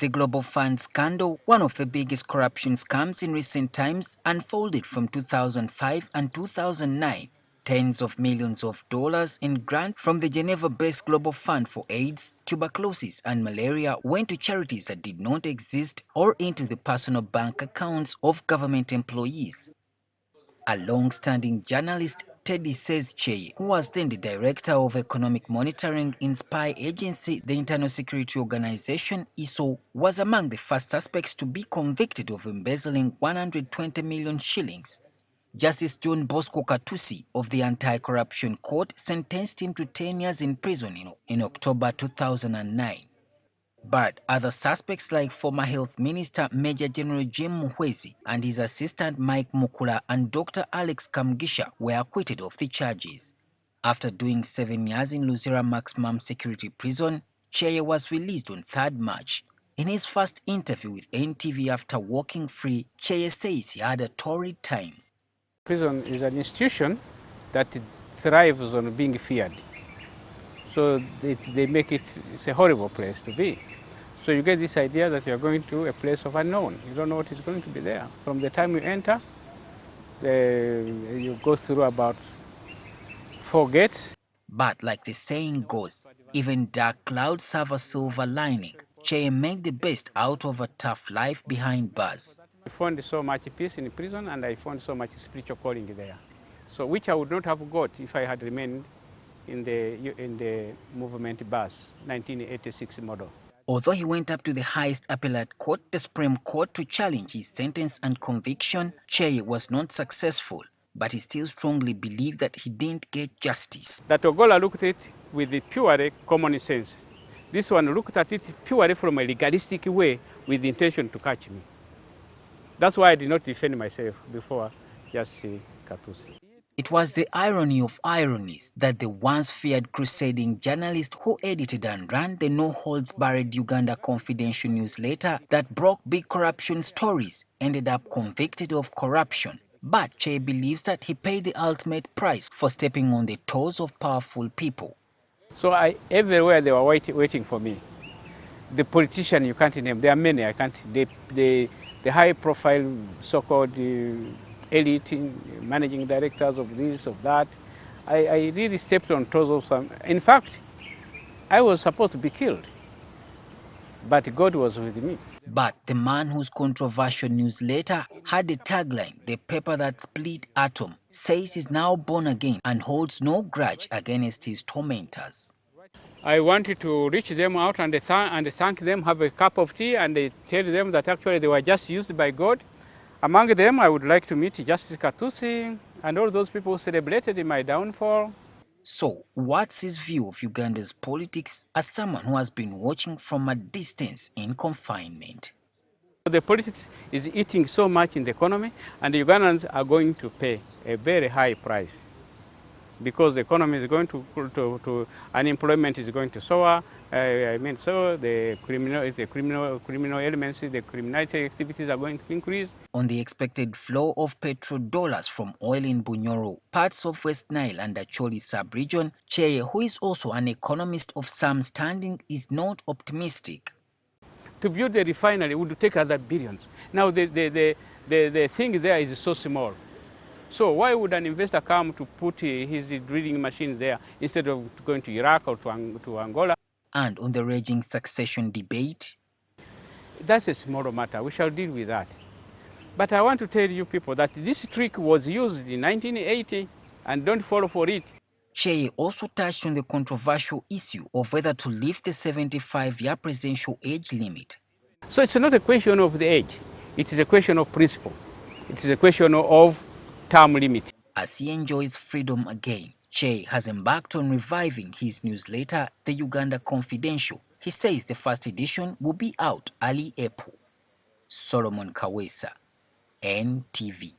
The Global Fund scandal, one of the biggest corruption scams in recent times, unfolded from 2005 and 2009. Tens of millions of dollars in grants from the Geneva-based Global Fund for AIDS, tuberculosis, and malaria went to charities that did not exist or into the personal bank accounts of government employees. A long-standing journalist, Seezi Cheeye, who was then the director of economic monitoring in spy agency, the Internal Security Organization, ISO, was among the first suspects to be convicted of embezzling 120 million shillings. Justice John Bosco Katusi of the Anti-Corruption Court sentenced him to 10 years in prison in October 2009. But other suspects like former Health Minister Major General Jim Muhwezi and his assistant Mike Mukula and Dr. Alex Kamgisha were acquitted of the charges. After doing 7 years in Luzira Maximum Security Prison, Cheeye was released on 3rd March. In his first interview with NTV after walking free, Cheeye says he had a torrid time. Prison is an institution that thrives on being feared. So they make it's a horrible place to be. So you get this idea that you're going to a place of unknown. You don't know what is going to be there. From the time you enter, you go through about 4 gates. But like the saying goes, even dark clouds have a silver lining. Cheeye made the best out of a tough life behind bars. I found so much peace in prison, and I found so much spiritual calling there. So which I would not have got if I had remained in the movement bus, 1986 model. Although he went up to the highest appellate court, the Supreme Court, to challenge his sentence and conviction, Cheeye was not successful, but he still strongly believed that he didn't get justice. That Ogola looked at it with the purely common sense. This one looked at it purely from a legalistic way with the intention to catch me. That's why I did not defend myself before Justice Katusi. It was the irony of ironies that the once feared crusading journalist who edited and ran the no-holds-barred Uganda Confidential newsletter that broke big corruption stories ended up convicted of corruption. But Cheeye believes that he paid the ultimate price for stepping on the toes of powerful people. So everywhere they were waiting for me. The politician you can't name, there are many I can't. The high-profile so-called elite managing directors of this, of that. I really stepped on toes of some. In fact, I was supposed to be killed, but God was with me. But the man whose controversial newsletter had the tagline, "The paper that split atom," says he's now born again and holds no grudge against his tormentors. I wanted to reach them out and thank them, have a cup of tea, and tell them that actually they were just used by God. Among them, I would like to meet Justice Katusi and all those people who celebrated my downfall. So, what's his view of Uganda's politics as someone who has been watching from a distance in confinement? The politics is eating so much in the economy, and the Ugandans are going to pay a very high price because the economy is going to unemployment is going to soar. So the criminal elements, the criminality activities are going to increase. On the expected flow of petrodollars from oil in Bunyoro, parts of West Nile and Acholi sub-region, Cheeye, who is also an economist of some standing, is not optimistic. To build a refinery would take other billions. Now the thing there is so small. So why would an investor come to put his drilling machines there instead of going to Iraq or to Angola? And on the raging succession debate? That's a small matter. We shall deal with that. But I want to tell you people that this trick was used in 1980 and don't fall for it. Cheeye also touched on the controversial issue of whether to lift the 75-year presidential age limit. So it's not a question of the age. It is a question of principle. It is a question of term limit. As he enjoys freedom again, Cheeye has embarked on reviving his newsletter, The Uganda Confidential. He says the first edition will be out early April. Solomon Kaweesa, NTV.